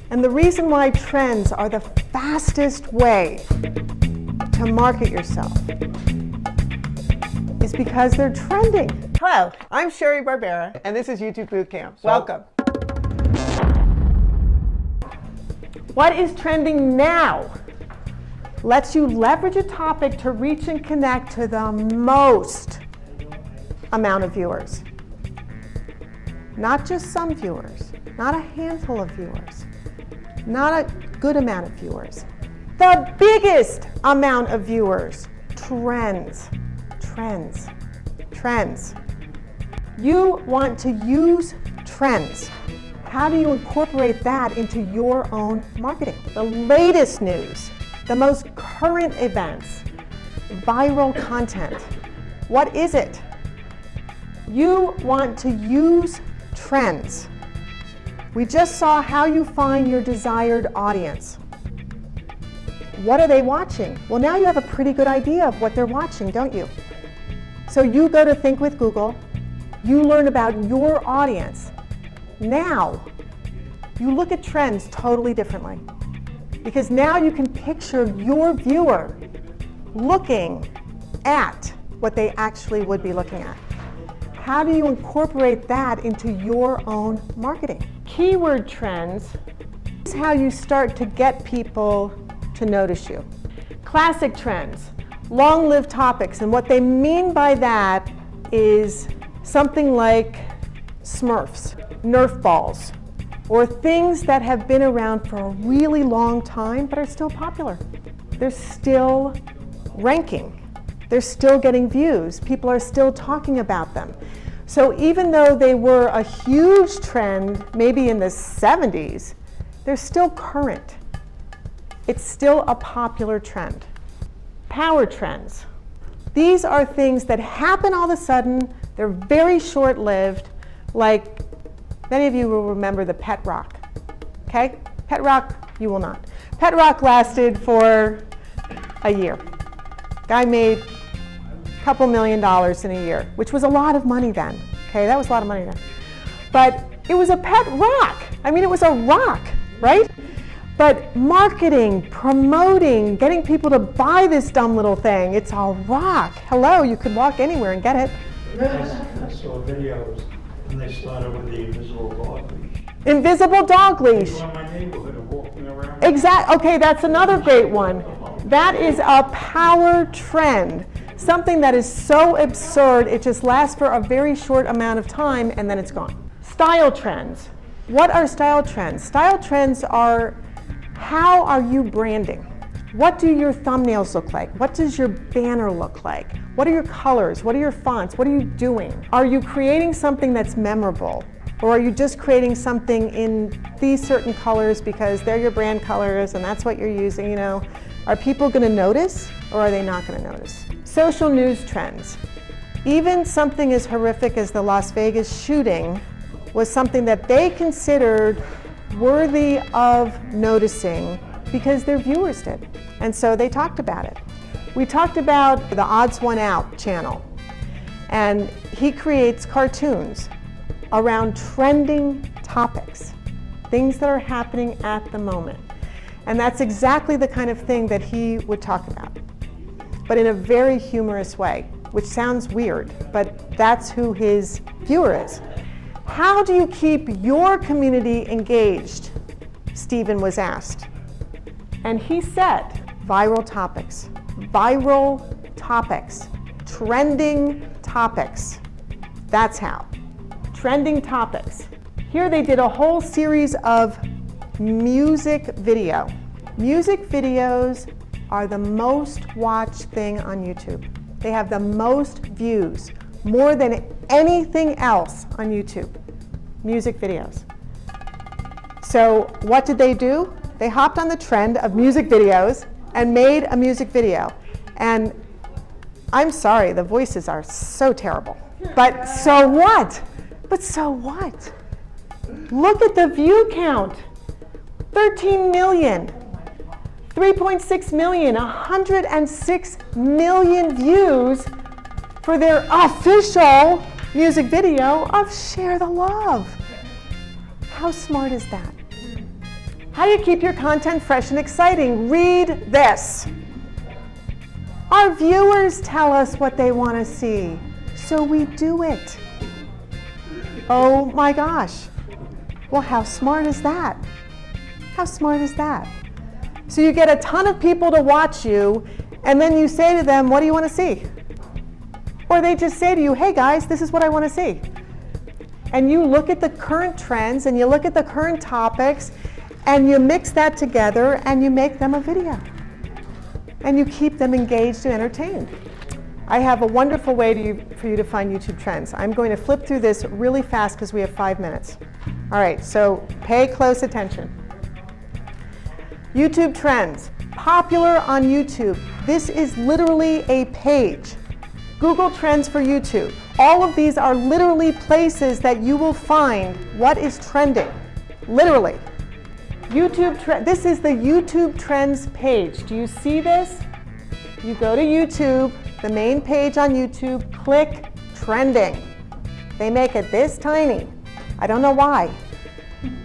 And the reason why trends are the fastest way to market yourself is because they're trending. Hello, I'm Sheri Barbera, and this is YouTube Bootcamp. Welcome. What is trending now lets you leverage a topic to reach and connect to the most amount of viewers. Not just some viewers, not a handful of viewers, not a good amount of viewers. The biggest amount of viewers. Trends, trends, trends. You want to use trends. How do you incorporate that into your own marketing? The latest news, the most current events, viral content. What is it? You want to use trends. We just saw how you find your desired audience. What are they watching? Well, now you have a pretty good idea of what they're watching, don't you? So you go to Think with Google, you learn about your audience. Now, you look at trends totally differently. Because now you can picture your viewer looking at what they actually would be looking at. How do you incorporate that into your own marketing? Keyword trends is how you start to get people to notice you. Classic trends, long-lived topics, and what they mean by that is something like Smurfs, Nerf balls, or things that have been around for a really long time but are still popular. They're still ranking. They're still getting views. People are still talking about them. So even though they were a huge trend, maybe in the 70s, they're still current. It's still a popular trend. Power trends. These are things that happen all of a sudden. They're very short-lived, like many of you will remember the pet rock, okay? Pet rock, you will not. Pet rock lasted for a year. Guy made a couple $1 million in a year, which was a lot of money then, okay? That was a lot of money then. But it was a pet rock. I mean, it was a rock, right? But marketing, promoting, getting people to buy this dumb little thing, it's a rock. Hello, you could walk anywhere and get it. I saw videos and they started with the invisible dog leash. Invisible dog leash. People in my neighborhood are walking around. Okay, that's another great one. That is a power trend. Something that is so absurd, it just lasts for a very short amount of time and then it's gone. Style trends. What are style trends? Style trends are, how are you branding? What do your thumbnails look like? What does your banner look like? What are your colors? What are your fonts? What are you doing? Are you creating something that's memorable? Or are you just creating something in these certain colors because they're your brand colors and that's what you're using, you know? Are people gonna notice or are they not gonna notice? Social news trends. Even something as horrific as the Las Vegas shooting was something that they considered worthy of noticing because their viewers did. And so they talked about it. We talked about the Odds One Out channel. And he creates cartoons around trending topics, things that are happening at the moment. And that's exactly the kind of thing that he would talk about, but in a very humorous way, which sounds weird, but that's who his viewer is. How do you keep your community engaged? Stephen was asked. And he said, viral topics, trending topics. That's how. Trending topics. Here they did a whole series of music video. Music videos are the most watched thing on YouTube. They have the most views, more than anything else on YouTube. Music videos. So what did they do? They hopped on the trend of music videos and made a music video. And I'm sorry, the voices are so terrible. But so what? But so what? Look at the view count. 13 million, 3.6 million, 106 million views for their official music video of Share the Love. How smart is that? How do you keep your content fresh and exciting? Read this. Our viewers tell us what they want to see, so we do it. Oh my gosh. Well, how smart is that? How smart is that? So you get a ton of people to watch you, and then you say to them, what do you want to see? Or they just say to you, hey guys, this is what I want to see. And you look at the current trends, and you look at the current topics, and you mix that together, and you make them a video. And you keep them engaged and entertained. I have a wonderful way for you to find YouTube trends. I'm going to flip through this really fast because we have 5 minutes. All right, so pay close attention. YouTube trends, popular on YouTube. This is literally a page. Google Trends for YouTube. All of these are literally places that you will find what is trending, literally. This is the YouTube Trends page. Do you see this? You go to YouTube, the main page on YouTube, click Trending. They make it this tiny. I don't know why,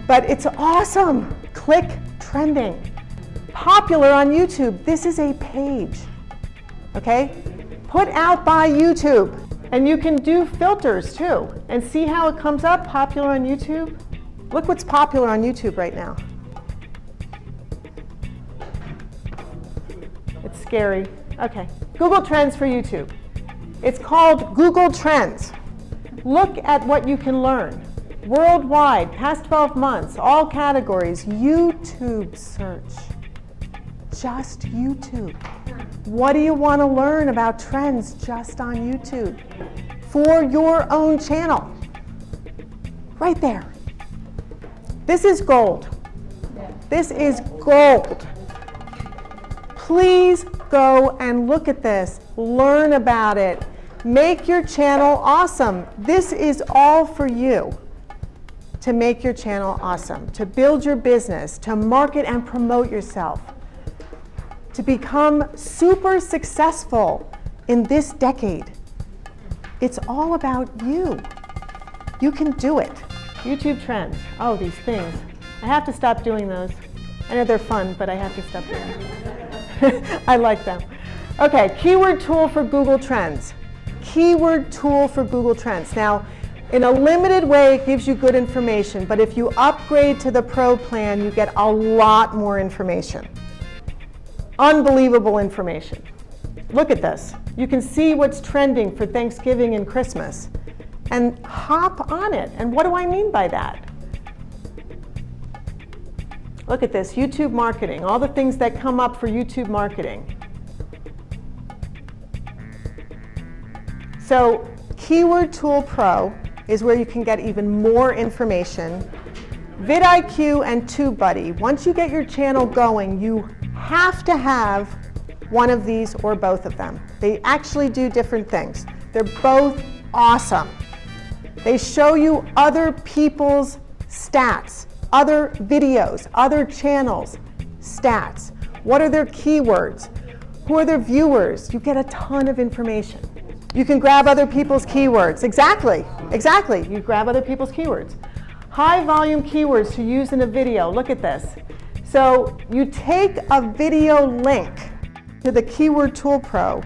but it's awesome. Click Trending. Popular on YouTube. This is a page, okay? Put out by YouTube. And you can do filters too, and see how it comes up popular on YouTube. Look what's popular on YouTube right now. It's scary. Okay, Google Trends for YouTube. It's called Google Trends. Look at what you can learn. Worldwide, past 12 months, all categories, YouTube search. Just YouTube. What do you want to learn about trends just on YouTube? For your own channel. Right there. This is gold. This is gold. Please go and look at this. Learn about it. Make your channel awesome. This is all for you to make your channel awesome, to build your business, to market and promote yourself, to become super successful in this decade. It's all about you. You can do it. YouTube trends. Oh, these things. I have to stop doing those. I know they're fun, but I have to stop doing them. I like them. Okay, keyword tool for Google Trends. Keyword tool for Google Trends. Now, in a limited way, it gives you good information, but if you upgrade to the Pro plan, you get a lot more information. Unbelievable information. Look at this. You can see what's trending for Thanksgiving and Christmas and hop on it. And what do I mean by that? Look at this, YouTube marketing, all the things that come up for YouTube marketing. So Keyword Tool Pro is where you can get even more information. vidIQ and TubeBuddy. Once you get your channel going, you have to have one of these or both of them. They actually do different things. They're both awesome. They show you other people's stats, other videos, other channels' stats. What are their keywords? Who are their viewers? You get a ton of information. You can grab other people's keywords. Exactly. You grab other people's keywords. High volume keywords to use in a video. Look at this. So you take a video link to the Keyword Tool Pro,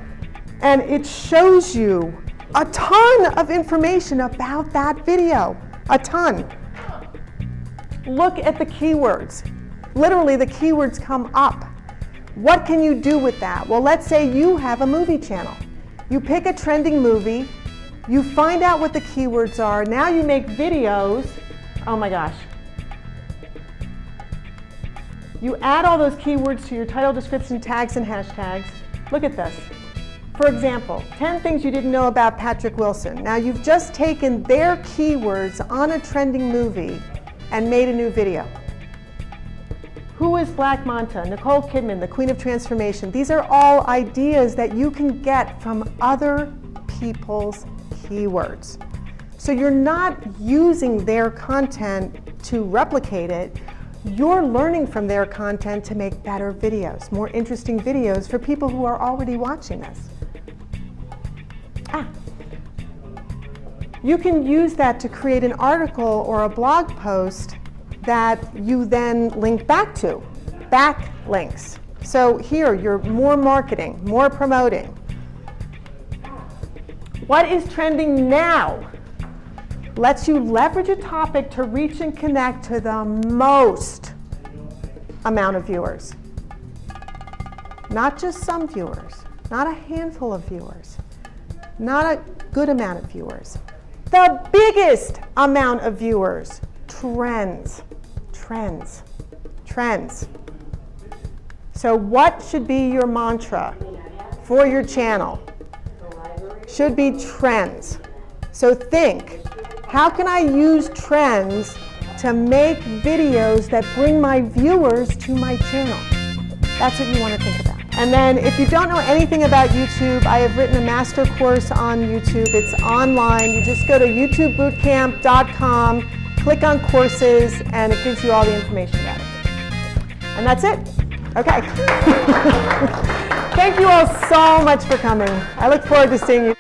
and it shows you a ton of information about that video. A ton. Look at the keywords. Literally, the keywords come up. What can you do with that? Well, let's say you have a movie channel. You pick a trending movie, you find out what the keywords are, now you make videos. Oh my gosh. You add all those keywords to your title, description, tags, and hashtags. Look at this. For example, 10 things you didn't know about Patrick Wilson. Now you've just taken their keywords on a trending movie and made a new video. Who is Black Manta? Nicole Kidman, the Queen of Transformation. These are all ideas that you can get from other people's keywords. So you're not using their content to replicate it. You're learning from their content to make better videos, more interesting videos for people who are already watching this. You can use that to create an article or a blog post that you then link back to, backlinks. So here, you're more marketing, more promoting. What is trending now lets you leverage a topic to reach and connect to the most amount of viewers. Not just some viewers, not a handful of viewers, not a good amount of viewers. The biggest amount of viewers. Trends, trends, trends. So what should be your mantra for your channel? Should be trends. So think, how can I use trends to make videos that bring my viewers to my channel? That's what you want to think about. And then if you don't know anything about YouTube, I have written a master course on YouTube. It's online. You just go to youtubebootcamp.com, click on courses, and it gives you all the information about it. And that's it. Okay. Thank you all so much for coming. I look forward to seeing you.